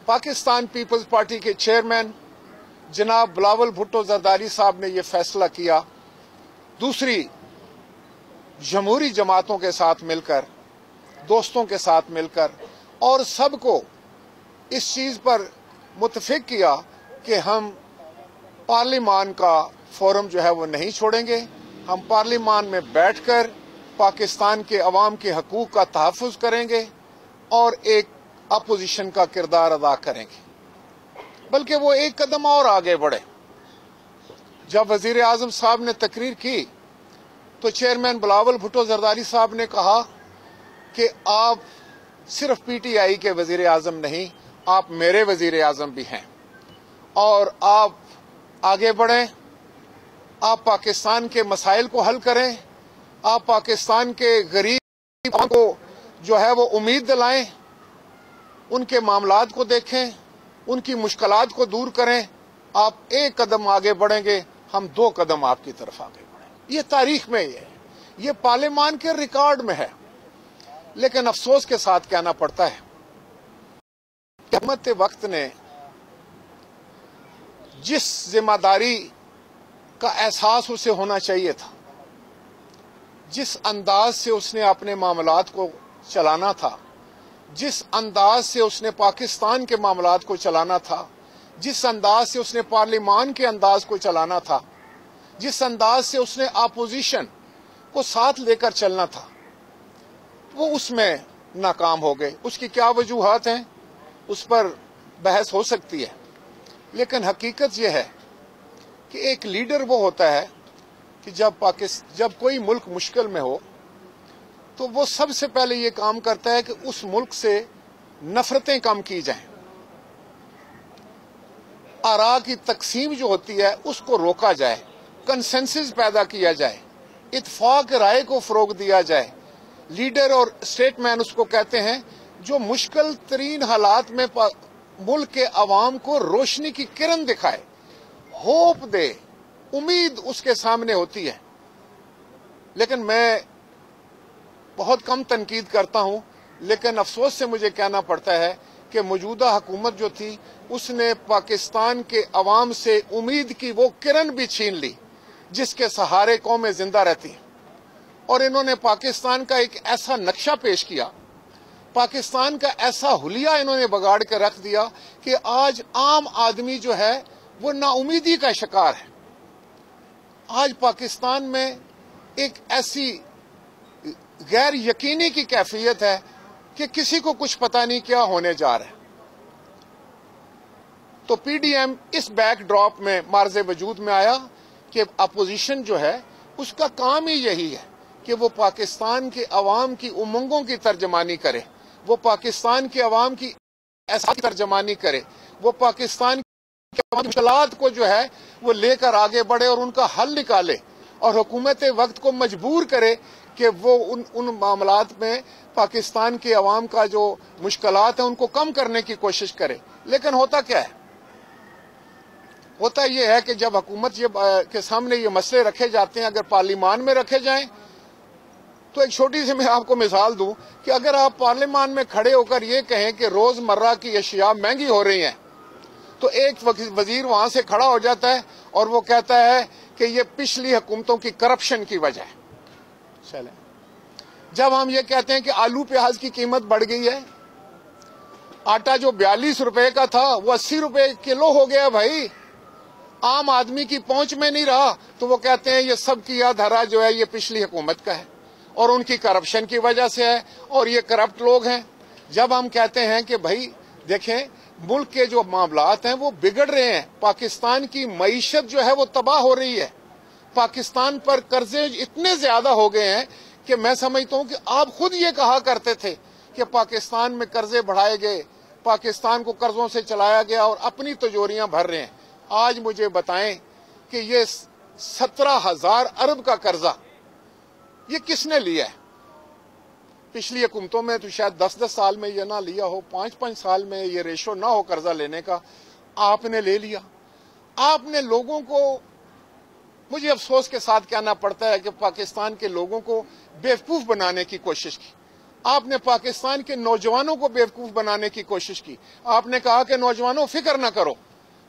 Pakistan peoples party के chairman जनाब बिलावल भुट्टो जरदारी साहब ने यह फैसला किया, दूसरी जमहूरी जमातों के साथ मिलकर, दोस्तों के साथ मिलकर, और सबको इस चीज पर मुत्तफिक किया कि हम पार्लिमान का फोरम जो है वो नहीं छोड़ेंगे। हम पार्लिमान में बैठकर पाकिस्तान के अवाम के हकूक का तहफ़्फ़ुज़ करेंगे और एक अपोजिशन का किरदार अदा करेंगे। बल्कि वो एक कदम और आगे बढ़े। जब वजीर आज़म साहब ने तकरीर की तो चेयरमैन बिलावल भुट्टो जरदारी साहब ने कहा कि आप सिर्फ पीटीआई के वजीर आज़म नहीं, आप मेरे वजीर आज़म भी हैं और आप आगे बढ़ें, आप पाकिस्तान के मसाइल को हल करें, आप पाकिस्तान के गरीब को जो है वो उम्मीद दिलाएं, उनके मामलात को देखें, उनकी मुश्किलात को दूर करें। आप एक कदम आगे बढ़ेंगे, हम दो कदम आपकी तरफ आगे बढ़ेंगे। ये तारीख में ये पार्लियामान के रिकॉर्ड में है। लेकिन अफसोस के साथ कहना पड़ता है कि हुकूमत वक्त ने जिस जिम्मेदारी का एहसास उसे होना चाहिए था, जिस अंदाज से उसने अपने मामलात को चलाना था, जिस अंदाज से उसने पाकिस्तान के मामलात को चलाना था, जिस अंदाज से उसने पार्लियामान के अंदाज को चलाना था, जिस अंदाज से उसने अपोजिशन को साथ लेकर चलना था, वो उसमें नाकाम हो गए। उसकी क्या वजूहात हैं, उस पर बहस हो सकती है, लेकिन हकीकत यह है कि एक लीडर वो होता है कि जब कोई मुल्क मुश्किल में हो तो वो सबसे पहले ये काम करता है कि उस मुल्क से नफरतें कम की जाएं, आरा की तकसीम जो होती है उसको रोका जाए, कंसेंसस पैदा किया जाए, इत्तेफाक राय को फरोग दिया जाए। लीडर और स्टेटमैन उसको कहते हैं जो मुश्किल तरीन हालात में मुल्क के अवाम को रोशनी की किरण दिखाए, होप दे, उम्मीद उसके सामने होती है। लेकिन मैं बहुत कम तनकीद करता हूं, लेकिन अफसोस से मुझे कहना पड़ता है कि मौजूदा हुकूमत जो थी उसने पाकिस्तान के अवाम से उम्मीद की वो किरण भी छीन ली जिसके सहारे कौमें जिंदा रहती हैं। और इन्होंने पाकिस्तान का एक ऐसा नक्शा पेश किया, पाकिस्तान का ऐसा हुलिया इन्होंने बगाड़ कर रख दिया कि आज आम आदमी जो है वो नाउमीदी का शिकार है। आज पाकिस्तान में एक ऐसी गैर यकीनी की कैफियत है कि किसी को कुछ पता नहीं क्या होने जा रहा है। तो पीडीएम इस बैकड्रॉप में मार्ज़े वजूद में आया कि अपोजिशन जो है उसका काम ही यही है कि वो पाकिस्तान के अवाम की उमंगों की तर्जमानी करे, वो पाकिस्तान के अवाम की एहसास की तर्जमानी करे, वो पाकिस्तान के मुश्किलात को जो है वो लेकर आगे बढ़े और उनका हल निकाले और हुकूमत वक्त को मजबूर करे कि वो उन मामलात में पाकिस्तान के अवाम का जो मुश्किलात है उनको कम करने की कोशिश करे। लेकिन होता क्या है, होता यह है कि जब हुकूमत के सामने ये मसले रखे जाते हैं, अगर पार्लियामान में रखे जाएं, तो एक छोटी सी मैं आपको मिसाल दूं कि अगर आप पार्लियामान में खड़े होकर ये कहें कि रोजमर्रा की अशिया महंगी हो रही हैं, तो एक वजीर वहां से खड़ा हो जाता है और वो कहता है कि ये पिछली हुकूमतों की करप्शन की वजह है। चले, जब हम ये कहते हैं कि आलू प्याज की कीमत बढ़ गई है, आटा जो 42 रुपए का था वो 80 रुपए किलो हो गया भाई, आम आदमी की पहुंच में नहीं रहा, तो वो कहते हैं ये सब किया धरा जो है ये पिछली हुकूमत का है और उनकी करप्शन की वजह से है और ये करप्ट लोग हैं। जब हम कहते हैं कि भाई देखें मुल्क के जो मामलात हैं वो बिगड़ रहे हैं, पाकिस्तान की मईशत जो है वो तबाह हो रही है, पाकिस्तान पर कर्जे इतने ज्यादा हो गए हैं कि मैं समझता हूं कि आप खुद ये कहा करते थे कि पाकिस्तान में कर्जे बढ़ाए गए, पाकिस्तान को कर्जों से चलाया गया और अपनी तिजोरियां भर रहे हैं। आज मुझे बताएं कि ये 17,000 अरब का कर्जा ये किसने लिया है? पिछली हुकूमतों में तो शायद 10-10 साल में ये ना लिया हो, 5-5 साल में ये रेशो ना हो कर्जा लेने का, आपने ले लिया। आपने लोगों को, मुझे अफसोस के साथ कहना पड़ता है कि पाकिस्तान के लोगों को बेवकूफ बनाने की कोशिश की। آپ نے پاکستان کے نوجوانوں کو بیوقوف بنانے کی کوشش کی. آپ نے کہا کہ نوجوانوں فکر نہ کرو,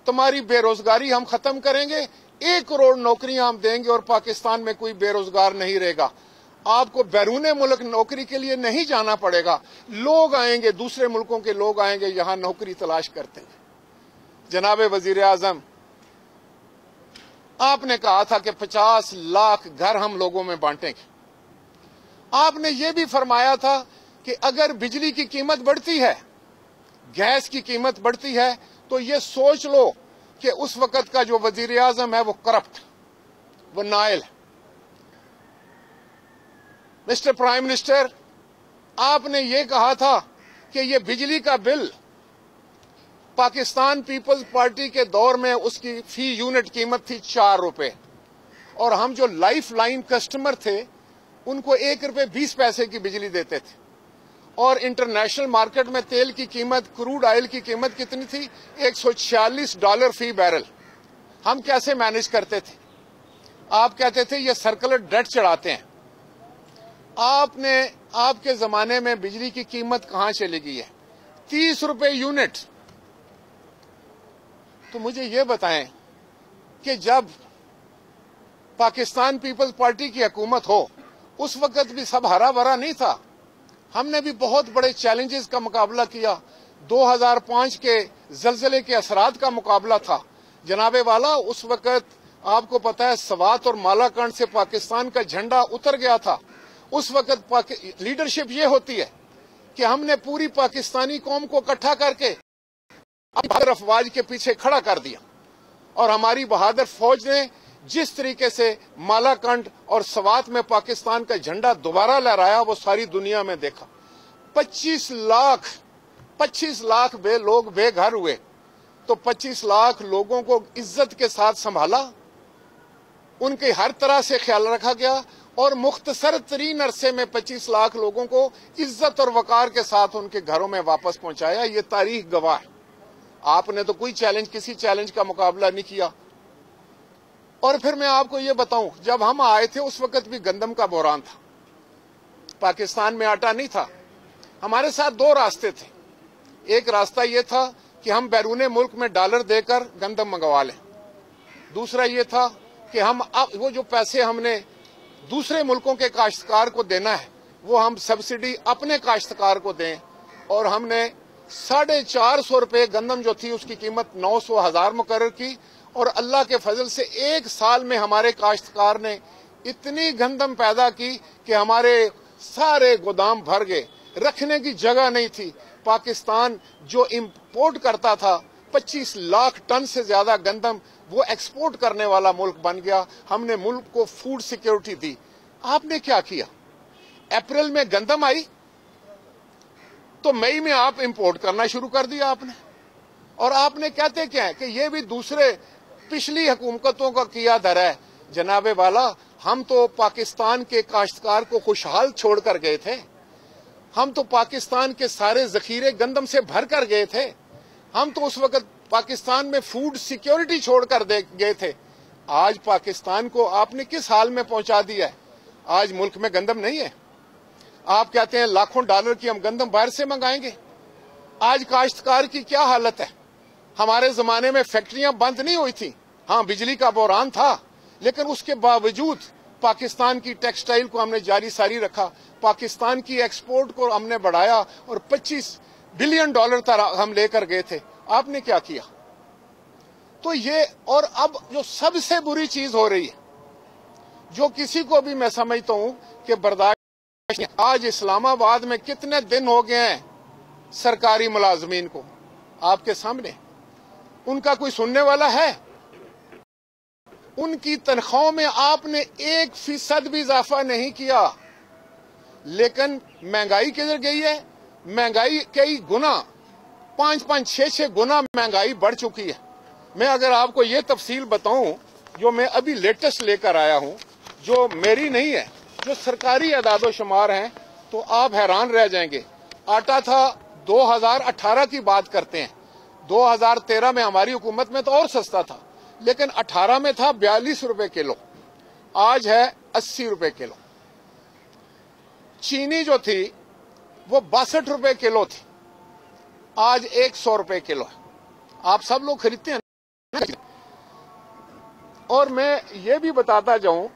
تمہاری بے روزگاری ہم ختم کریں گے, 1 کروڑ نوکریاں ہم دیں گے اور پاکستان میں کوئی بے روزگار نہیں رہے گا. آپ کو بیرون ملک نوکری کے لیے نہیں جانا پڑے گا, لوگ آئیں گے, دوسرے ملکوں کے لوگ آئیں گے, یہاں نوکری تلاش کرتے ہیں. جناب وزیر اعظم, آپ نے کہا تھا کہ 50 لاکھ گھر ہم لوگوں میں بانٹیں گے. آپ نے یہ بھی فرمایا تھا کہ اگر بجلی کی قیمت بڑھتی ہے, گیس کی قیمت بڑھتی ہے, تو یہ سوچ لو کہ اس وقت کا جو وزیر اعظم ہے وہ کرپٹ, وہ نائل ہے. مسٹر پرائم منسٹر, آپ نے یہ کہا تھا کہ یہ بجلی کا بل پاکستان پیپلز پارٹی کے دور میں اس کی فی یونٹ قیمت تھی 4 روپے, اور ہم جو لائف لائن کسٹمر تھے ان کو 1 روپے 20 پیسے کی بجلی دیتے تھے. اور انٹرنیشنل مارکیٹ میں تیل کی قیمت, کروڈ آئل کی قیمت کتنی تھی؟ $146 فی بیرل. ہم کیسے مینج کرتے تھے؟ آپ کہتے تھے یہ سرکلر ڈیٹ چڑھاتے ہیں. آپ کے زمانے میں بجلی کی قیمت کہاں چلی گئی ہے؟ 30 روپے یونٹ. تو مجھے یہ بتائیں کہ جب پاکستان پیپلز پارٹی کی حکومت ہو اس وقت بھی سب ہرا بھرا نہیں تھا. ہم نے بھی بہت بڑے چیلنجز کا مقابلہ کیا. 2005 کے زلزلے کے اثرات کا مقابلہ تھا. جناب والا, اس وقت آپ کو پتا ہے سوات اور مالاکنڈ سے پاکستان کا جھنڈا اتر گیا تھا. اس وقت لیڈرشپ یہ ہوتی ہے کہ ہم نے پوری پاکستانی قوم کو اکٹھا کر کے بہادر افواج کے پیچھے کھڑا کر دیا, اور ہماری بہادر فوج نے جس طریقے سے مالاکنڈ اور سوات میں پاکستان کا جھنڈا دوبارہ لہرایا وہ ساری دنیا میں دیکھا. 25 لاکھ لوگ بے گھر ہوئے, تو 25 لاکھ لوگوں کو عزت کے ساتھ سنبھالا, ان کے ہر طرح سے خیال رکھا گیا, اور مختصر ترین عرصے میں 25 لاکھ لوگوں کو عزت اور وقار کے ساتھ ان کے گھروں میں واپس پہنچایا. یہ تاریخ گواہ ہے. آپ نے تو کسی چیلنج کا مقابلہ نہیں کیا. اور پھر میں آپ کو یہ بتاؤں, جب ہم آئے تھے اس وقت بھی گندم کا بحران تھا, پاکستان میں آٹا نہیں تھا. ہمارے ساتھ 2 راستے تھے. ایک راستہ یہ تھا کہ ہم بیرون ملک میں ڈالر دے کر گندم منگوا لیں. دوسرا یہ تھا کہ وہ جو پیسے ہم نے دوسرے ملکوں کے کاشتکار کو دینا ہے وہ ہم سبسڈی اپنے کاشتکار کو دیں. اور ہم نے 450 روپے گندم جو تھی اس کی قیمت 900,000 مقرر کی, اور اللہ کے فضل سے 1 سال میں ہمارے کاشتکار نے اتنی گندم پیدا کی کہ ہمارے سارے گودام بھر گئے, رکھنے کی جگہ نہیں تھی. پاکستان جو امپورٹ کرتا تھا 25 لاکھ ٹن سے زیادہ گندم, وہ ایکسپورٹ کرنے والا ملک بن گیا. ہم نے ملک کو فوڈ سیکیورٹی دی. آپ نے کیا کیا؟ اپریل میں گندم آئی تو مئی میں آپ امپورٹ کرنا شروع کر دیا آپ نے. اور آپ نے کہتے کیا ہے کہ یہ بھی دوسرے پچھلی حکومتوں کا کیا دھرا ہے. جناب والا, ہم تو پاکستان کے کاشتکار کو خوشحال چھوڑ کر گئے تھے. ہم تو پاکستان کے سارے ذخیرے گندم سے بھر کر گئے تھے. ہم تو اس وقت پاکستان میں فوڈ سیکیورٹی چھوڑ کر گئے تھے. آج پاکستان کو آپ نے کس حال میں پہنچا دیا ہے؟ آج ملک میں گندم نہیں ہے. آپ کہتے ہیں لاکھوں ڈالر کی ہم گندم باہر سے منگائیں گے. آج کاشتکار کی کیا حالت ہے؟ ہمارے زمانے میں فیکٹریاں بند نہیں ہوئی تھیں. ہاں, بجلی کا بحران تھا, لیکن اس کے باوجود پاکستان کی ٹیکسٹائل کو ہم نے جاری ساری رکھا. پاکستان کی ایکسپورٹ کو ہم نے بڑھایا اور $25 بلین ہم لے کر گئے تھے. آپ نے کیا کیا؟ تو یہ, اور اب جو سب سے بری چیز ہو رہی ہے, جو کسی کو بھی میں سمجھتا ہوں کہ برداشت, آج اسلام آباد میں کتنے دن ہو گئے ہیں سرکاری ملازمین کو آپ کے سامنے, ان کا کوئی سننے والا ہے؟ ان کی تنخواہوں میں آپ نے 1% بھی اضافہ نہیں کیا, لیکن مہنگائی کدھر گئی ہے؟ مہنگائی کئی گنا, 5-5, 6-6 گنا مہنگائی بڑھ چکی ہے. میں اگر آپ کو یہ تفصیل بتاؤں جو میں ابھی لیٹسٹ لے کر آیا ہوں, جو میری نہیں ہے, جو سرکاری اعداد و شمار ہیں, تو آپ حیران رہ جائیں گے. آٹا تھا 2018 کی بات کرتے ہیں, 2013 میں ہماری حکومت میں تو اور سستا تھا, لیکن 18 میں تھا 42 روپے کلو, آج ہے 80 روپے کلو. چینی جو تھی وہ 62 रुपए किलो थी, आज 100 रुपए किलो है। आप सब लोग खरीदते हैं। और मैं ये भी बताता जाऊं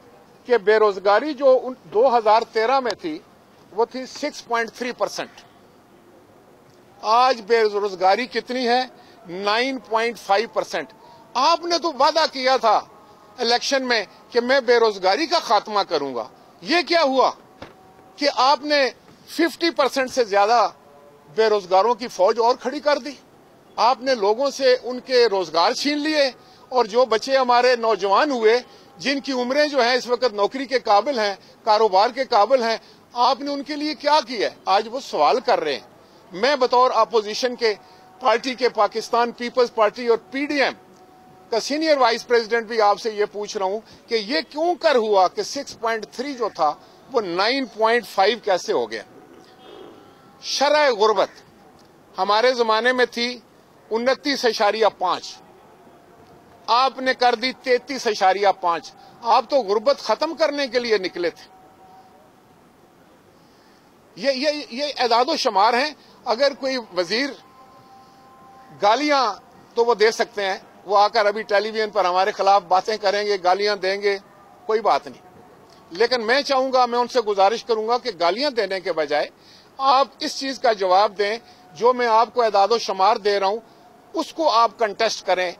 कि बेरोजगारी जो 2013 में थी वो थी 6.3%। आज बेरोजगारी कितनी है? 9.5%। आपने तो वादा किया था इलेक्शन में कि मैं बेरोजगारी का खात्मा करूंगा। ये क्या हुआ कि आपने 50% से ज्यादा बेरोजगारों की फौज और खड़ी कर दी। आपने लोगों से उनके रोजगार छीन लिए, और जो बच्चे हमारे नौजवान हुए जिनकी उम्रें जो हैं इस वक्त नौकरी के काबिल हैं, कारोबार के काबिल हैं, आपने उनके लिए क्या किया? आज वो सवाल कर रहे हैं। मैं बतौर अपोजिशन के पार्टी के पाकिस्तान पीपल्स पार्टी और पीडीएम का सीनियर वाइस प्रेसिडेंट भी आपसे ये पूछ रहा हूं कि ये क्यों कर हुआ कि 6.3 जो था वो 9.5 कैसे हो गया? शरह गुर्बत हमारे जमाने में थी 29.5, आपने कर दी 33.5। आप तो गुर्बत खत्म करने के लिए निकले थे। ये एदादो शुमार हैं। अगर कोई वजीर गालियां तो वो दे सकते हैं, वो आकर अभी टेलीविजन पर हमारे खिलाफ बातें करेंगे, गालियां देंगे, कोई बात नहीं। लेकिन मैं चाहूंगा, मैं उनसे गुजारिश करूंगा कि गालियां देने के बजाय आप इस चीज का जवाब दें, जो मैं आपको एदादो शुमार दे रहा हूं उसको आप कंटेस्ट करें।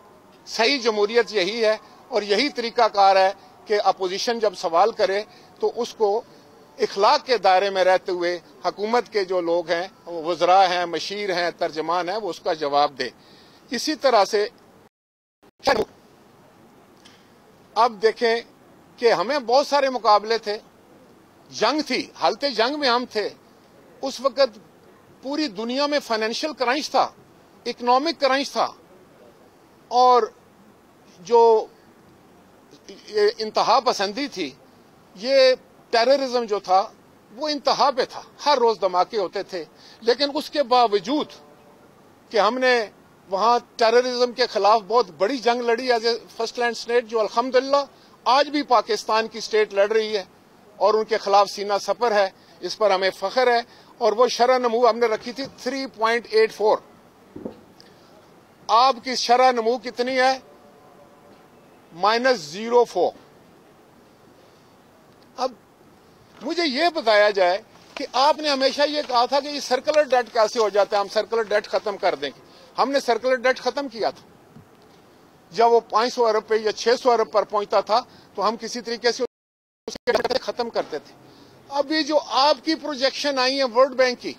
सही जमहूरियत यही है और यही तरीकाकार है कि अपोजिशन जब सवाल करे तो उसको इखलाक के दायरे में रहते हुए हुकूमत के जो लोग हैं, वज़रा हैं, मशीर हैं, तर्जमान हैं, वो उसका जवाब दे। इसी तरह से अब देखें कि हमें बहुत सारे मुकाबले थे, जंग थी, हालते जंग में हम थे। उस वक्त पूरी दुनिया में फाइनेंशियल क्रंच था, इकोनॉमिक क्रंच था, और जो इंतहा पसंदी थी, ये टेररिज्म जो था वो इंतहा पे था। हर रोज धमाके होते थे। लेकिन उसके बावजूद कि हमने वहां टेररिज्म के खिलाफ बहुत बड़ी जंग लड़ी as a first land state, जो अल्हम्दुलिल्लाह आज भी पाकिस्तान की स्टेट लड़ रही है और उनके खिलाफ सीना सफर है, इस पर हमें फख्र है। और वो शरह नमू हमने रखी थी 3.84। आपकी शरह नमू कितनी है? -0.4। अब मुझे ये बताया जाए कि आपने हमेशा ये कहा था कि ये सर्कुलर डेट कैसे हो जाता है, हम सर्कुलर डेट खत्म कर देंगे। हमने सर्कुलर डेट खत्म किया था जब वो 500 अरब पे या 600 अरब पर पहुंचता था, तो हम किसी तरीके से उसके खत्म करते थे। अभी जो आपकी प्रोजेक्शन आई है वर्ल्ड बैंक की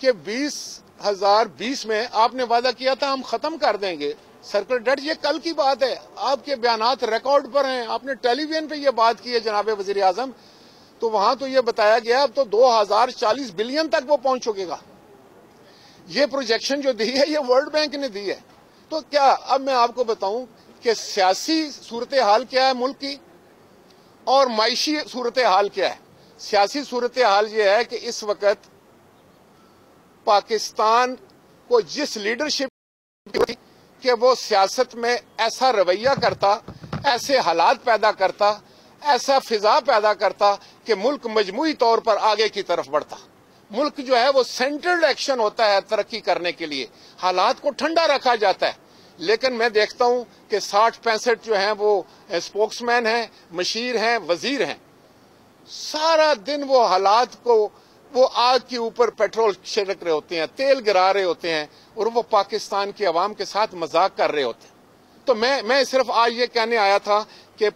कि 2020 में आपने वादा किया था हम खत्म कर देंगे सर्कुलर डेट, ये कल की बात है। आपके बयानात रिकॉर्ड पर हैं, आपने टेलीविजन पे ये बात की है जनाब वजीर आजम, तो वहां तो ये बताया गया अब तो 2040 बिलियन तक वो पहुंच चुकेगा। ये प्रोजेक्शन जो दी है ये वर्ल्ड बैंक ने दी है। तो क्या अब मैं आपको बताऊं कि सियासी सूरत हाल क्या है मुल्क की और मायशी सूरत हाल क्या है। सियासी सूरत हाल ये है कि इस वक्त पाकिस्तान को जिस लीडरशिप कि वो सियासत में ऐसा रवैया करता, ऐसे हालात पैदा करता, ऐसा फिजा पैदा करता कि मुल्क मजमूई तौर पर आगे की तरफ बढ़ता। मुल्क जो है वो सेंट्रल्ड एक्शन होता है तरक्की करने के लिए, हालात को ठंडा रखा जाता है। लेकिन मैं देखता हूं कि 60-65 जो हैं वो स्पोक्समैन हैं, मशीर हैं, वजीर हैं, सारा दिन वो हालात को, वो आग के ऊपर पेट्रोल छिड़क रहे होते हैं, तेल गिरा रहे होते हैं और वो पाकिस्तान की आवाम के साथ मजाक कर रहे होते हैं। तो मैं सिर्फ आज ये कहने आया था कि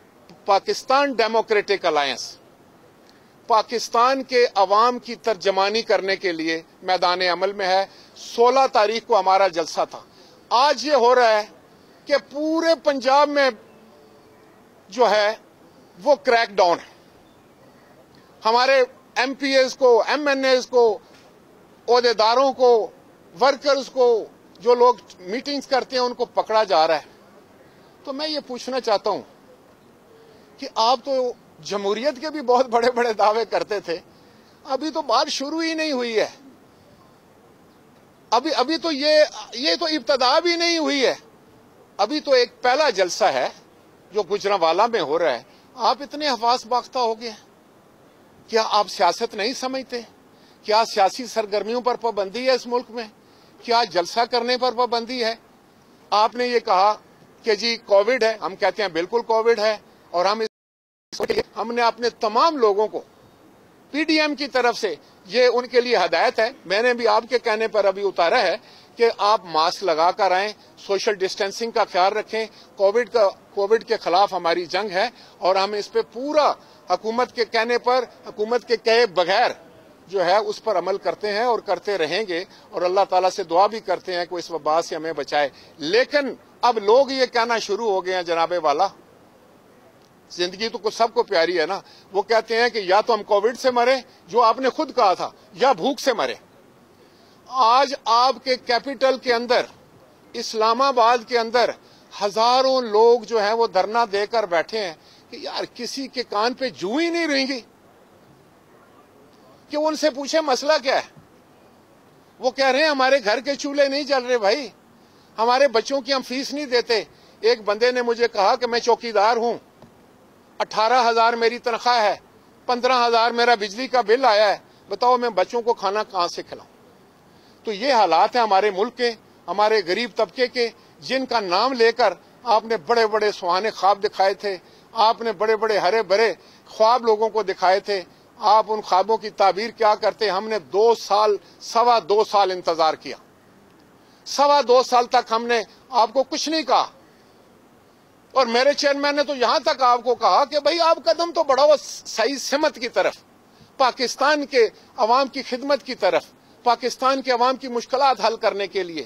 पाकिस्तान डेमोक्रेटिक अलायंस पाकिस्तान के अवाम की तर्जमानी करने के लिए मैदान अमल में है। 16 तारीख को हमारा जलसा था। आज ये हो रहा है कि पूरे पंजाब में जो है वो क्रैक डाउन है। हमारे एमपीएस को, एमएनएस को, ओहदेदारों को, वर्कर्स को, जो लोग मीटिंग्स करते हैं उनको पकड़ा जा रहा है। तो मैं ये पूछना चाहता हूं कि आप तो जमहूरियत के भी बहुत बड़े बड़े दावे करते थे, अभी तो बात शुरू ही नहीं हुई है। अभी तो ये तो इब्तदा भी नहीं हुई है। अभी तो एक पहला जलसा है जो गुजरांवाला में हो रहा है। आप इतने हवास बाख्ता हो गए। کیا آپ سیاست نہیں سمجھتے؟ کیا سیاسی سرگرمیوں پر پابندی ہے اس ملک میں؟ کیا جلسہ کرنے پر پابندی ہے؟ آپ نے یہ کہا کہ جی کووڈ ہے، ہم کہتے ہیں بالکل کووڈ ہے، اور ہم نے اپنے تمام لوگوں کو پی ڈی ایم کی طرف سے یہ ان کے لیے ہدایت ہے، میں نے بھی آپ کے کہنے پر ابھی اتارا ہے کہ آپ ماسک لگا کر آئیں، سوشل ڈسٹینسنگ کا خیال رکھیں، کووڈ کے خلاف ہماری جنگ ہے، اور ہم اس پہ پورا حکومت کے کہنے پر، حکومت کے کہے بغیر جو ہے اس پر عمل کرتے ہیں اور کرتے رہیں گے، اور اللہ تعالیٰ سے دعا بھی کرتے ہیں کہ اس وبا سے ہمیں بچائے۔ لیکن اب لوگ یہ کہنا شروع ہو گئے ہیں جناب والا، زندگی تو سب کو پیاری ہے نا، وہ کہتے ہیں کہ یا تو ہم کووڈ سے مرے جو آپ نے خود کہا تھا، یا بھوک سے مرے۔ آج آپ کے کیپٹل کے اندر، اسلام آباد کے اندر ہزاروں لوگ جو ہیں وہ دھرنا دے کر بیٹھے ہیں کہ یار کسی کے کان پہ جو ہی نہیں رہیں گی کہ ان سے پوچھے مسئلہ کیا ہے۔ وہ کہہ رہے ہیں ہمارے گھر کے چولہے نہیں جل رہے بھائی، ہمارے بچوں کی ہم فیس نہیں دیتے۔ ایک بندے نے مجھے کہا کہ میں چوکیدار ہوں، 18,000 میری تنخواہ ہے، 15,000 میرا بجلی کا بل آیا ہے، بتاؤ میں بچوں کو کھانا کہاں سے کھلاؤں؟ تو یہ حالات ہیں ہمارے ملک کے، ہمارے غریب طبقے کے، جن کا نام لے کر آپ نے بڑے بڑے سہانے خواب دکھائے تھے، آپ نے بڑے بڑے ہرے بھرے خواب لوگوں کو دکھائے تھے۔ آپ ان خوابوں کی تعبیر کیا کرتے؟ ہم نے 2 سال انتظار کیا، 2.25 سال تک ہم نے آپ کو کچھ نہیں کہا، اور میرے چیئرمین نے تو یہاں تک آپ کو کہا کہ بھائی آپ قدم تو بڑھاؤ صحیح سمت کی طرف، پاکستان کے عوام کی خدمت کی طرف، پاکستان کے عوام کی مشکلات حل کرنے کے لیے،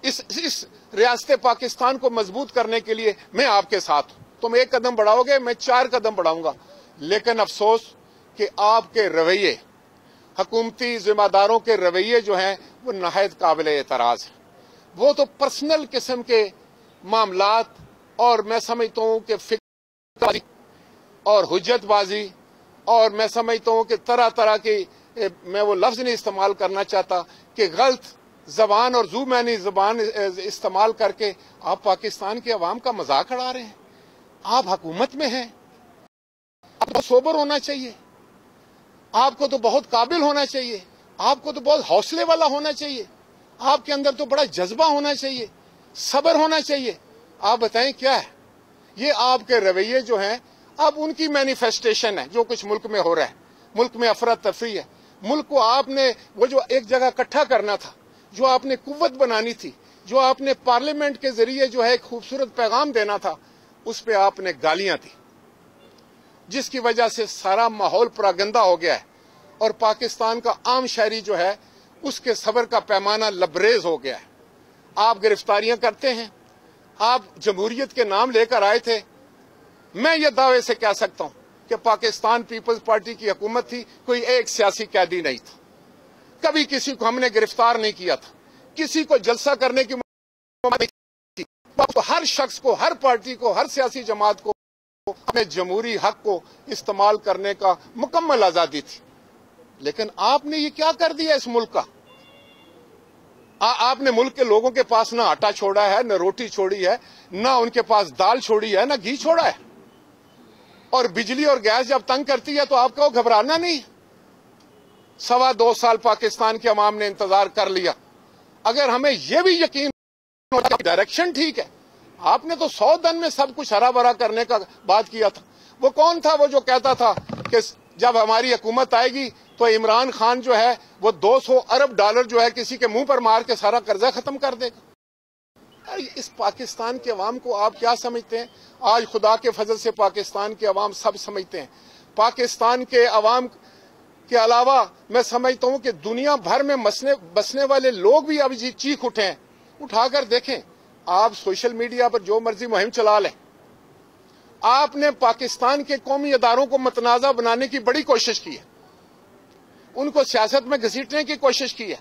اس ریاست پاکستان کو مضبوط کرنے کے لیے میں آپ کے ساتھ ہوں۔ تم 1 قدم بڑھاؤ گے، میں 4 قدم بڑھاؤں گا۔ لیکن افسوس کہ آپ کے رویے، حکومتی ذمہ داروں کے رویے جو ہیں وہ نہایت قابل اعتراض ہیں۔ وہ تو پرسنل قسم کے معاملات، اور میں سمجھتا ہوں کہ فکر بازی اور حجت بازی، اور میں سمجھتا ہوں کہ طرح طرح کی، میں وہ لفظ نہیں استعمال کرنا چاہتا، کہ غلط زبان اور ذو معنی زبان استعمال کر کے آپ پاکستان کے عوام کا مذاق اڑا رہے ہیں۔ آپ حکومت میں ہیں، آپ کو سوبر ہونا چاہیے، آپ کو تو بہت قابل ہونا چاہیے، آپ کو تو بہت حوصلے والا ہونا چاہیے، آپ کے اندر تو بڑا جذبہ ہونا چاہیے، صبر ہونا چاہیے۔ آپ بتائیں کیا ہے یہ آپ کے رویے جو ہیں؟ اب ان کی مینیفیسٹیشن ہے جو کچھ ملک میں ہو رہا ہے، ملک میں افراتفری ہے، ملک کو آپ نے وہ جو ایک جگہ اکٹھا کرنا تھا، جو آپ نے قوت بنانی تھی، جو آپ نے پارلیمنٹ کے ذریعے جو ہے ایک خوبصورت پیغام دینا تھا، اس پہ آپ نے گالیاں دی، جس کی وجہ سے سارا ماحول پراگندہ ہو گیا ہے، اور پاکستان کا عام شہری جو ہے اس کے صبر کا پیمانہ لبریز ہو گیا ہے۔ آپ گرفتاریاں کرتے ہیں، آپ جمہوریت کے نام لے کر آئے تھے۔ میں یہ دعوے سے کہہ سکتا ہوں کہ پاکستان پیپلز پارٹی کی حکومت تھی، کوئی ایک سیاسی قیدی نہیں تھا، کبھی کسی کو ہم نے گرفتار نہیں کیا تھا، کسی کو جلسہ کرنے کی نہیں تھی، ہر شخص کو، ہر پارٹی کو، ہر سیاسی جماعت کو اپنے جمہوری حق کو استعمال کرنے کا مکمل آزادی تھی۔ لیکن آپ نے یہ کیا کر دیا اس ملک کا؟ آپ نے ملک کے لوگوں کے پاس نہ آٹا چھوڑا ہے، نہ روٹی چھوڑی ہے، نہ ان کے پاس دال چھوڑی ہے، نہ گھی چھوڑا ہے۔ اور بجلی اور گیس جب تنگ کرتی ہے تو آپ کو گھبرانا نہیں۔ 2.25 سال پاکستان کے عوام نے انتظار کر لیا۔ اگر ہمیں یہ بھی یقین ہوتا کہ ڈائریکشن ٹھیک ہے، آپ نے تو 100 دن میں سب کچھ ہرا بھرا کرنے کا بات کیا تھا۔ وہ کون تھا وہ جو کہتا تھا کہ جب ہماری حکومت آئے گی تو عمران خان جو ہے وہ 200 ارب ڈالر جو ہے کسی کے منہ پر مار کے سارا قرضہ ختم کر دے گا؟ اس پاکستان کے عوام کو آپ کیا سمجھتے ہیں؟ آج خدا کے فضل سے پاکستان کے عوام سب سمجھتے ہیں۔ پاکستان کے عوام کے علاوہ میں سمجھتا ہوں کہ دنیا بھر میں بسنے والے لوگ بھی اب چیخ اٹھے ہیں۔ اٹھا کر دیکھیں، آپ سوشل میڈیا پر جو مرضی مہم چلا لیں، آپ نے پاکستان کے قومی اداروں کو متنازع بنانے کی بڑی کوشش کی ہے، ان کو سیاست میں گھسیٹنے کی کوشش کی ہے۔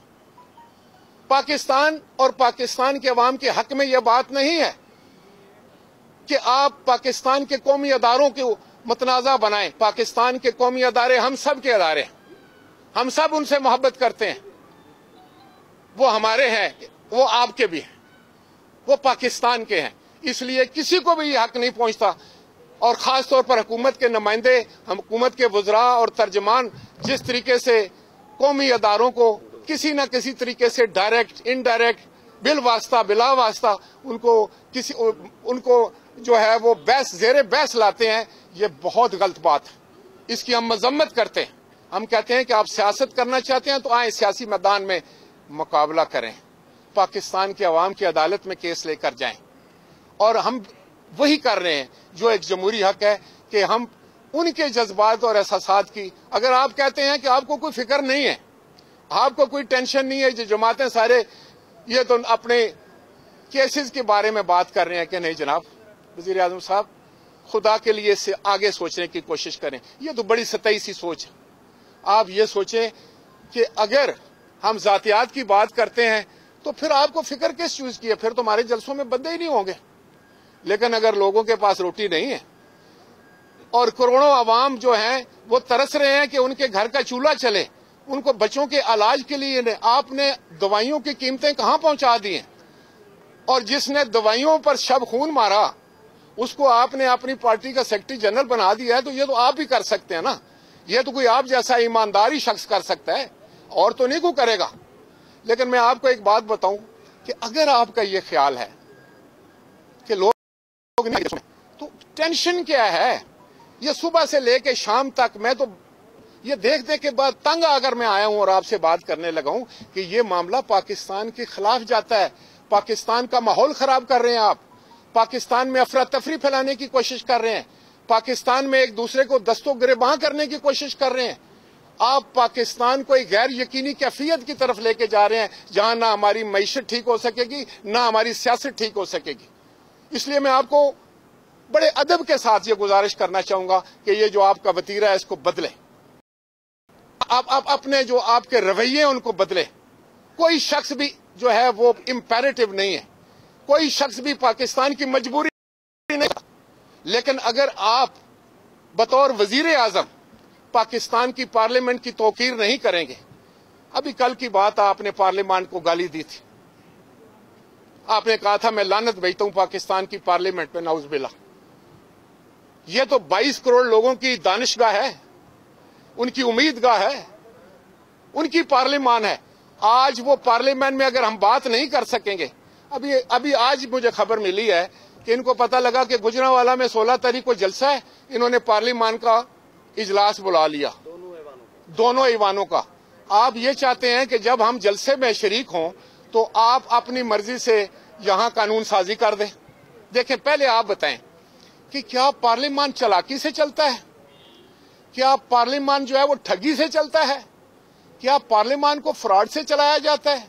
پاکستان اور پاکستان کے عوام کے حق میں یہ بات نہیں ہے کہ آپ پاکستان کے قومی اداروں کو متنازع بنائیں۔ پاکستان کے قومی ادارے ہم سب کے ادارے ہیں، ہم سب ان سے محبت کرتے ہیں، وہ ہمارے ہیں، وہ آپ کے بھی ہیں، وہ پاکستان کے ہیں۔ اس لیے کسی کو بھی یہ حق نہیں پہنچتا اور خاص طور پر حکومت کے نمائندے, حکومت کے وزراء اور ترجمان جس طریقے سے قومی اداروں کو کسی نہ کسی طریقے سے ڈائریکٹ, انڈائریکٹ, بالواسطہ بلا واسطہ ان کو جو ہے وہ زیر بحث لاتے ہیں, یہ بہت غلط بات ہے. اس کی ہم مذمت کرتے ہیں. ہم کہتے ہیں کہ آپ سیاست کرنا چاہتے ہیں تو آئیں سیاسی میدان میں مقابلہ کریں, پاکستان کے عوام کی عدالت میں کیس لے کر جائیں. اور ہم وہی کر رہے ہیں جو ایک جمہوری حق ہے کہ ہم ان کے جذبات اور احساسات کی, اگر آپ کہتے ہیں کہ آپ کو کوئی فکر نہیں ہے, آپ کو کوئی ٹینشن نہیں ہے, جو جماعتیں سارے یہ تو اپنے کیسز کے بارے میں بات کر رہے ہیں کہ نہیں جناب وزیر اعظم صاحب خدا کے لیے اس سے آگے سوچنے کی کوشش کریں. یہ تو بڑی سطحی سی سوچ ہے. آپ یہ سوچیں کہ اگر ہم ذاتیات کی بات کرتے ہیں تو پھر آپ کو فکر کس چیز کی ہے, پھر تمہارے جلسوں میں بندے ہی نہیں ہوں گے. لیکن اگر لوگوں کے پاس روٹی نہیں ہے اور کروڑوں عوام جو ہیں وہ ترس رہے ہیں کہ ان کے گھر کا چولہا چلے, ان کو بچوں کے علاج کے لیے آپ نے دوائیوں کی قیمتیں کہاں پہنچا دی ہیں, اور جس نے دوائیوں پر شب خون مارا اس کو آپ نے اپنی پارٹی کا سیکرٹری جنرل بنا دیا ہے, تو یہ تو آپ بھی کر سکتے ہیں نا. یہ تو کوئی آپ جیسا ایمانداری شخص کر سکتا ہے, اور تو نہیں کوئی کرے گا. لیکن میں آپ کو ایک بات بتاؤں کہ اگر آپ کا یہ خیال ہے کہ لوگ تو ٹینشن کیا ہے, یہ صبح سے لے کے شام تک میں تو یہ دیکھ کے بعد تنگ اگر میں آیا ہوں اور آپ سے بات کرنے لگا ہوں کہ یہ معاملہ پاکستان کے خلاف جاتا ہے, پاکستان کا ماحول خراب کر رہے ہیں آپ, پاکستان میں افراتفری پھیلانے کی کوشش کر رہے ہیں, پاکستان میں ایک دوسرے کو دست و گریباں کرنے کی کوشش کر رہے ہیں. آپ پاکستان کو ایک غیر یقینی کیفیت کی طرف لے کے جا رہے ہیں جہاں نہ ہماری معیشت ٹھیک ہو سکے گی نہ ہماری سیاست ٹھیک ہو سکے گی. اس لیے میں آپ کو بڑے ادب کے ساتھ یہ گزارش کرنا چاہوں گا کہ یہ جو آپ کا وتیرہ ہے اس کو بدلیں, آپ اپنے جو آپ کے رویے ان کو بدلیں. کوئی شخص بھی جو ہے وہ امپیریٹو نہیں ہے, کوئی شخص بھی پاکستان کی مجبوری نہیں, لیکن اگر آپ بطور وزیر اعظم پاکستان کی پارلیمنٹ کی توقیر نہیں کریں گے, ابھی کل کی بات آپ نے پارلیمنٹ کو گالی دی تھی, آپ نے کہا تھا میں لعنت بھیجتا ہوں پاکستان کی پارلیمنٹ پہ, نعوذ باللہ. یہ تو 22 کروڑ لوگوں کی دانشگاہ ہے, ان کی امیدگاہ ہے, ان کی پارلیمان ہے. آج وہ پارلیمنٹ میں اگر ہم بات نہیں کر سکیں گے, ابھی آج مجھے خبر ملی ہے کہ ان کو پتہ لگا کہ گجرانوالہ میں 16 تاریخ کو جلسہ ہے, انہوں نے پارلیمان کا اجلاس بلا لیا, دونوں ایوانوں کا. آپ یہ چاہتے ہیں کہ جب ہم جلسے میں شریک ہوں تو آپ اپنی مرضی سے یہاں قانون سازی کر دیں. دیکھیں پہلے آپ بتائیں کہ کیا پارلیمان چالاکی سے چلتا ہے, کیا پارلیمان جو ہے وہ ٹھگی سے چلتا ہے, کیا پارلیمان کو فراڈ سے چلایا جاتا ہے,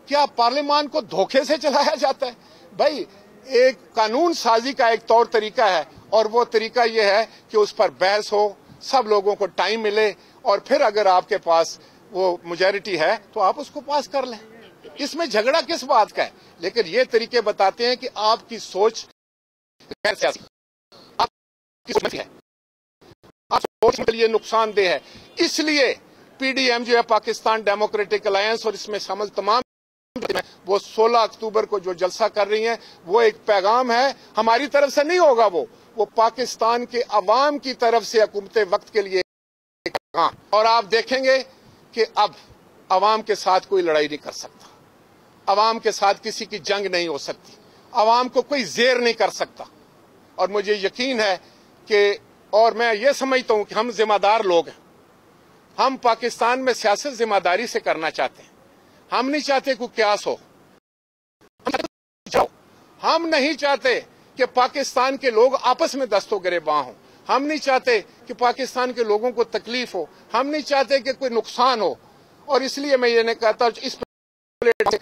کیا پارلیمان کو دھوکے سے چلایا جاتا ہے؟ بھائی ایک قانون سازی کا ایک طور طریقہ ہے, اور وہ طریقہ یہ ہے کہ اس پر بحث ہو, سب لوگوں کو ٹائم ملے, اور پھر اگر آپ کے پاس وہ میجورٹی ہے تو آپ اس کو پاس کر لیں. اس میں جھگڑا کس بات کا ہے؟ لیکن یہ طریقے بتاتے ہیں کہ آپ کی سوچ غیر سیاسی, آپ کی سوچ ہے, آپ سوچ کے لیے نقصان دہ ہے. اس لیے پی ڈی ایم جو ہے پاکستان ڈیموکریٹک الائنس اور اس میں شامل تمام وہ 16 اکتوبر کو جو جلسہ کر رہی ہیں وہ ایک پیغام ہے, ہماری طرف سے نہیں ہوگا, وہ پاکستان کے عوام کی طرف سے حکومت وقت کے لیے ایک پیغام. اور آپ دیکھیں گے کہ اب عوام کے ساتھ کوئی لڑائی نہیں کر سکتا, عوام کے ساتھ کسی کی جنگ نہیں ہو سکتی, عوام کو کوئی زیر نہیں کر سکتا. اور مجھے یقین ہے کہ, اور میں یہ سمجھتا ہوں کہ ہم ذمہ دار لوگ ہیں, ہم پاکستان میں سیاست ذمہ داری سے کرنا چاہتے ہیں. ہم نہیں چاہتے کوئی قیاس ہو, ہم نہیں چاہتے کہ پاکستان کے لوگ آپس میں دست و گریباں ہوں, ہم نہیں چاہتے کہ پاکستان کے لوگوں کو تکلیف ہو, ہم نہیں چاہتے کہ کوئی نقصان ہو. اور اس لیے میں یہ نہیں کہتا, اس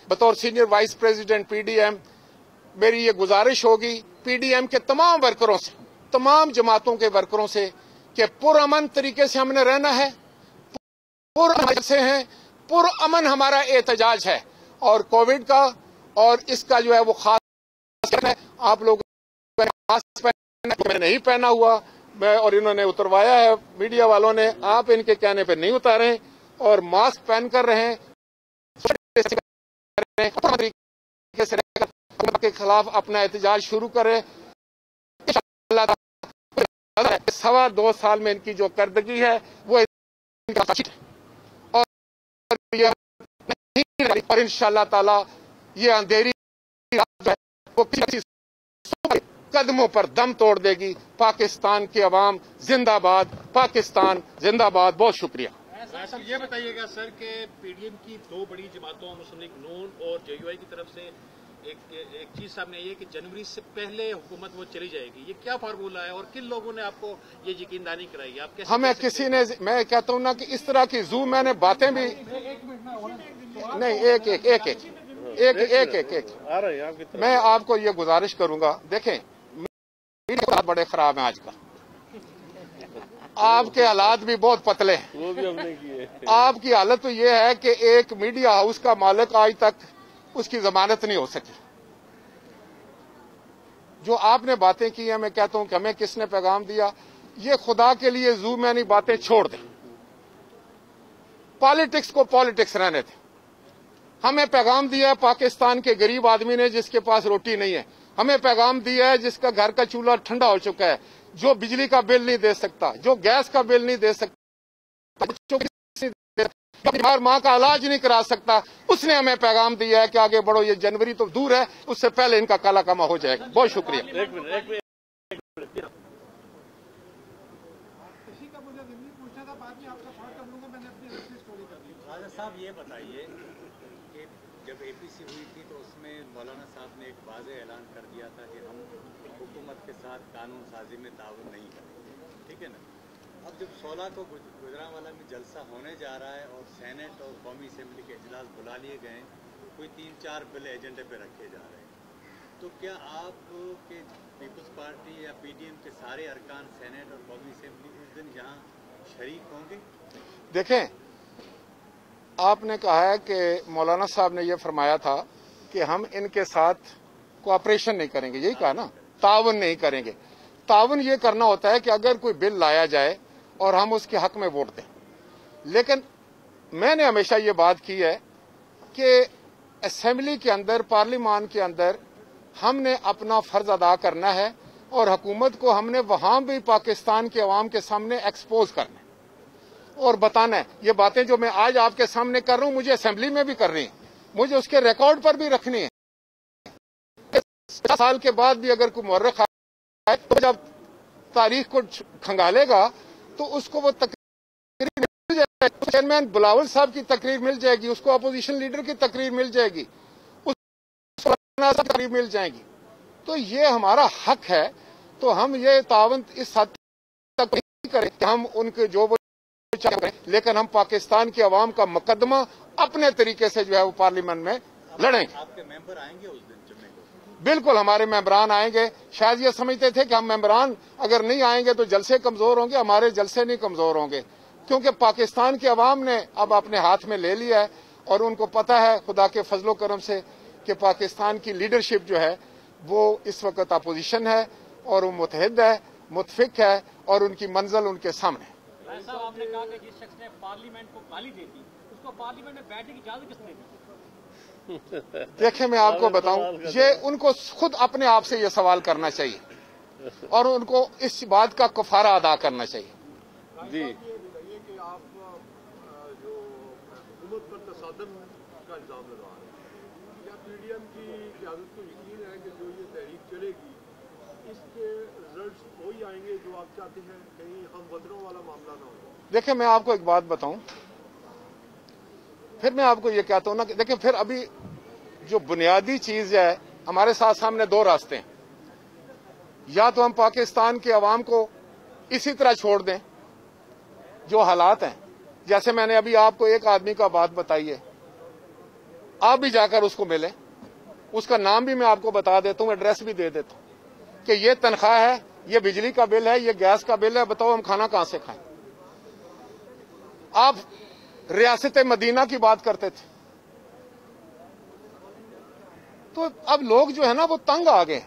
بطور senior vice president P D M میری یہ گزارش ہوگی پی ڈی ایم کے تمام ورکروں سے, تمام جماعتوں کے ورکروں سے, کہ پرامن طریقے سے ہم نے رہنا ہے, پرامن سے ہیں, پرامن ہمارا احتجاج ہے. اور کووڈ کا اور اس کا جو ہے وہ خاص ہے, آپ لوگ نہیں پہنا ہوا میں, اور انہوں نے اتروایا ہے میڈیا والوں نے, آپ ان کے کہنے پہ نہیں اتاریں اور ماسک پہن کر رہیں کے خلاف اپنا احتجاج شروع کریں. 2.25 साल में इनकी जो करदगी है वो और इंशाअल्लाह ताला ये अंधेरी रात वो कदमों पर दम तोड़ देगी। पाकिस्तान की आवाम जिंदाबाद, पाकिस्तान जिंदाबाद। बहुत शुक्रिया। सर ये बताइएगा सर कि पीडीएम की 2 बड़ी जमातों मुस्लिम लीग नून और जेयूआई की तरफ से एक चीज सामने आई है कि जनवरी से पहले हुकूमत वो चली जाएगी। ये क्या फार्मूला है और किन लोगों ने आपको ये यकीनदानी कराई? आप कैसे हमें किसी ने, मैं कहता हूँ ना कि इस तरह की जू मैंने बातें भी नहीं, एक मैं आपको ये गुजारिश करूंगा। देखें मीडिया बड़े खराब हैं आजकल, आपके हालात भी बहुत पतले हैं, वो भी हमने किए। आपकी हालत तो ये है कि एक मीडिया हाउस का मालिक आज तक उसकी जमानत नहीं हो सकी। जो आपने बातें की हैं, मैं कहता हूं कि हमें किसने पैगाम दिया, ये खुदा के लिए जू मैनी बातें छोड़ दें, पॉलिटिक्स को पॉलिटिक्स रहने दें। हमें पैगाम दिया है पाकिस्तान के गरीब आदमी ने जिसके पास रोटी नहीं है, हमें पैगाम दिया है जिसका घर का चूल्हा ठंडा हो चुका है, जो बिजली का बिल नहीं दे सकता, जो गैस का बिल नहीं दे सकता, माँ का इलाज नहीं करा सकता, उसने हमें पैगाम दिया है कि आगे बढ़ो। ये जनवरी तो दूर है, उससे पहले इनका काला कामा हो जाएगा। बहुत शुक्रिया। एक मिनट साहब ये बताइए कि जब एपीसी हुई थी तो उसमें मौलाना साहब ने एक वाज़ेह ऐलान कर दिया था कि हम हुकूमत के साथ कानून साजी में ताउन नहीं करेंगे, ठीक है ना। अब जब 16 को गुजरांवाला में जलसा होने जा रहा है और सेनेट और कौमी असेंबली के इजलास बुला लिए गए, कोई 3-4 बिल एजेंडे पे रखे जा रहे हैं, तो क्या आप के पीपल्स पार्टी या पीडीएम के सारे अरकान सेनेट और कौमी असेंबली उस दिन यहाँ शरीक होंगे? देखें, आपने कहा है कि मौलाना साहब ने यह फरमाया था कि हम इनके साथ कोऑपरेशन नहीं करेंगे, यही कहा ना, ताउन नहीं करेंगे। ताउन ये करना होता है कि अगर कोई बिल लाया जाए और हम उसके हक में वोट दें। लेकिन मैंने हमेशा ये बात की है कि असेंबली के अंदर, पार्लियामान के अंदर हमने अपना फर्ज अदा करना है और हुकूमत को हमने वहां भी पाकिस्तान के अवाम के सामने एक्सपोज करना है और बताना है। ये बातें जो मैं आज आपके सामने कर रहा हूं, मुझे असेंबली में भी करनी है, मुझे उसके रिकॉर्ड पर भी रखनी है। 10 साल के बाद भी अगर कोई मुर्रिख आए तो जब तारीख को खंगालेगा तो उसको वो तकरीर मिल जाएगी, चेयरमैन बिलावल साहब की तकरीर मिल जाएगी, उसको अपोजिशन लीडर की तकरीर मिल जाएगी, उसको तकरीर मिल जाएगी। तो ये हमारा हक है। तो हम ये तावन इस हद तक नहीं करें कि हम उनके जो लेकिन हम पाकिस्तान की आवाम का मुकदमा अपने तरीके से जो है वो पार्लियामेंट में लड़ेंगे। आपके मेंबर आएंगे उस दिन जुम्मे को? बिल्कुल हमारे मेंबरान आएंगे। शायद ये समझते थे कि हम मेंबरान अगर नहीं आएंगे तो जलसे कमजोर होंगे, हमारे जलसे नहीं कमजोर होंगे, क्योंकि पाकिस्तान की आवाम ने अब अपने हाथ में ले लिया है और उनको पता है खुदा के फजलो करम से कि पाकिस्तान की लीडरशिप जो है वो इस वक्त अपोजिशन है और वो मुतहद है, मुतफिक है और उनकी मंजिल उनके सामने। साहब आपने कहा कि जिस शख्स ने पार्लियामेंट को गाली दी थी उसको पार्लियामेंट में बैठने की इजाजत किसने दी? देखें, मैं आपको बताऊं, ये उनको खुद अपने आप से ये सवाल करना चाहिए और उनको इस बात का कफारा अदा करना चाहिए। जी, ये बताइए कि आप जो हुकूमत पर तसादम का इल्जाम लगा रहे हैं, क्या पीडीएम की क़यादत को यकीन है कि जो ये तहरीक चलेगी इसके रिजल्ट्स वही आएंगे जो आप चाहते हैं, कहीं हम वतनों वाला मामला ना हो? देखिए, मैं आपको एक बात बताऊं, फिर मैं आपको ये कहता हूं ना कि देखिए, फिर अभी जो बुनियादी चीज है, हमारे साथ सामने 2 रास्ते हैं। या तो हम पाकिस्तान के अवाम को इसी तरह छोड़ दें जो हालात हैं, जैसे मैंने अभी आपको एक आदमी का बात बताई है, आप भी जाकर उसको मिलें, उसका नाम भी मैं आपको बता देता हूं, एड्रेस भी दे देता हूं कि ये तनख्वाह है, ये बिजली का बिल है, ये गैस का बिल है, बताओ हम खाना कहां से खाएं। आप रियासत मदीना की बात करते थे, तो अब लोग जो है ना वो तंग आ गए।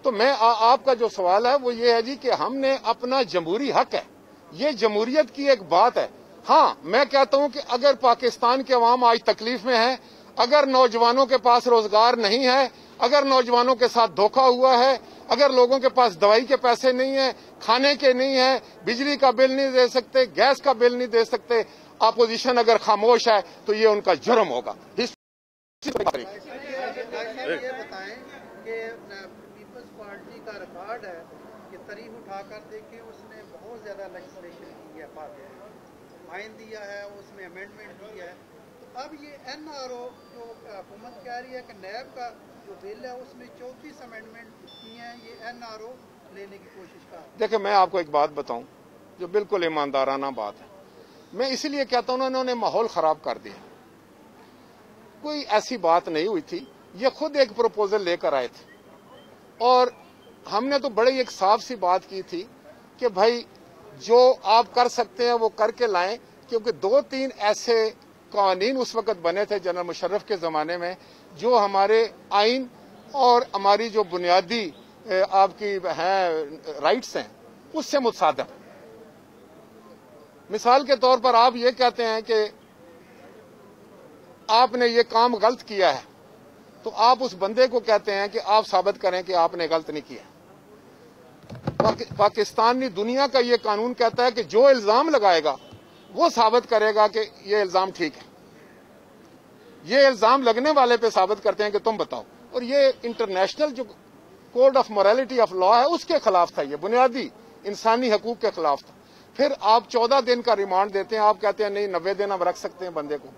तो मैं आपका जो सवाल है वो ये है जी कि हमने अपना जमहूरी हक है, ये जमहूरियत की एक बात है। हाँ, मैं कहता हूं कि अगर पाकिस्तान के अवाम आज तकलीफ में है, अगर नौजवानों के पास रोजगार नहीं है, अगर नौजवानों के साथ धोखा हुआ है, अगर लोगों के पास दवाई के पैसे नहीं है, खाने के नहीं है, बिजली का बिल नहीं दे सकते, गैस का बिल नहीं दे सकते, अपोजिशन अगर खामोश है तो ये उनका जुर्म होगा। ये बताएं कि पीपल्स पार्टी का रिकॉर्ड है कि तारीख उठाकर देखें, उसने बहुत ज्यादा लेजिस्लेशन की है, आइन दिया है, उसमें अमेंडमेंट दी है। तो अब ये NRO जो हुकूमत कह रही है कि नैब का जो बिल है उसमें 34 अमेंडमेंट की हैं, ये NRO लेने की कोशिश कर। देखिए, मैं आपको एक बात बताऊं जो बिल्कुल ईमानदाराना बात है। मैं इसीलिए कहता हूं उन्होंने माहौल खराब कर दिया। कोई ऐसी बात नहीं हुई थी, ये खुद एक प्रपोजल लेकर आए थे और हमने तो बड़ी एक साफ सी बात की थी कि भाई जो आप कर सकते हैं वो करके लाएं, क्योंकि 2-3 ऐसे कानून उस वक्त बने थे जनरल मुशर्रफ के जमाने में जो हमारे आइन और हमारी जो बुनियादी आपकी हैं राइट्स हैं उससे मुतसादिम। मिसाल के तौर पर आप ये कहते हैं कि आपने ये काम गलत किया है, तो आप उस बंदे को कहते हैं कि आप साबित करें कि आपने गलत नहीं किया। पाकिस्तानी दुनिया का ये कानून कहता है कि जो इल्जाम लगाएगा वो साबित करेगा कि ये इल्जाम ठीक है। ये इल्जाम लगने वाले पे साबित करते हैं कि तुम बताओ, और ये इंटरनेशनल जो code of morality of law है उसके खिलाफ था, ये बुनियादी इंसानी हकूक के खिलाफ था। फिर आप 14 दिन का रिमांड देते हैं, आप कहते हैं नहीं 90 दिन हम रख सकते हैं बंदे को।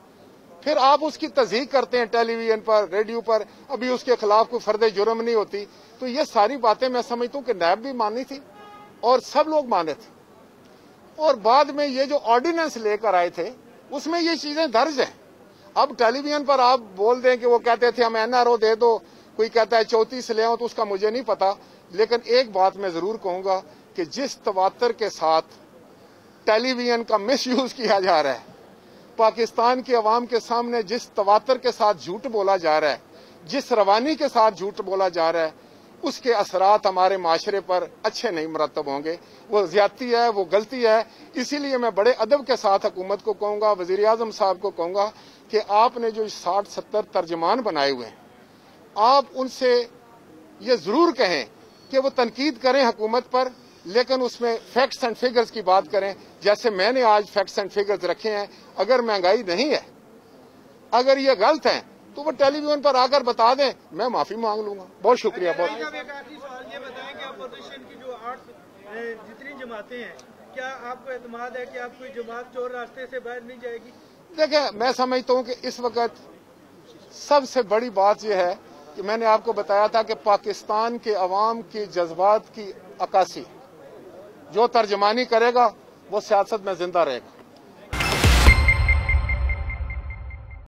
फिर आप उसकी तस्दीक करते हैं टेलीविजन पर, रेडियो पर, अभी उसके खिलाफ कोई फर्द जुर्म नहीं होती। तो ये सारी बातें मैं समझता हूं कि नैब भी मानी थी और सब लोग माने थे, और बाद में ये जो ऑर्डिनेंस लेकर आए थे उसमें ये चीजें दर्ज हैं। अब टेलीविजन पर आप बोल दें कि वो कहते थे हम NRO दे दो, कोई कहता है 34 ले आओ, तो उसका मुझे नहीं पता। लेकिन एक बात मैं जरूर कहूंगा कि जिस तवातर के साथ टेलीविजन का मिसयूज किया जा रहा है, पाकिस्तान की आवाम के सामने जिस तवातर के साथ झूठ बोला जा रहा है, जिस रवानी के साथ झूठ बोला जा रहा है, उसके असरात हमारे माशरे पर अच्छे नहीं मरतब होंगे। वो ज्यादती है, वो गलती है। इसीलिए मैं बड़े अदब के साथ हुकूमत को कहूंगा, वजीर आजम साहब को कहूंगा कि आपने जो 60-70 तर्जमान बनाए हुए हैं, आप उनसे ये जरूर कहें कि वो तनकीद करें हुकूमत पर, लेकिन उसमें फैक्ट्स एंड फिगर्स की बात करें। जैसे मैंने आज फैक्ट्स एंड फिगर्स रखे हैं। अगर महंगाई नहीं है, अगर ये गलत है, तो वो टेलीविजन पर आकर बता दें, मैं माफी मांग लूंगा। बहुत शुक्रिया। बहुत ये बताएं कि अपोजिशन की जो 8 जितनी जमातें हैं, क्या आपको एतमाद है कि आप कोई जमात चोर रास्ते से बाहर नहीं जाएगी? देखिए, मैं समझता हूं कि इस वक्त सबसे बड़ी बात यह है कि मैंने आपको बताया था कि पाकिस्तान के अवाम की जज्बात की अक्कासी जो तर्जमानी करेगा वो सियासत में जिंदा रहेगा।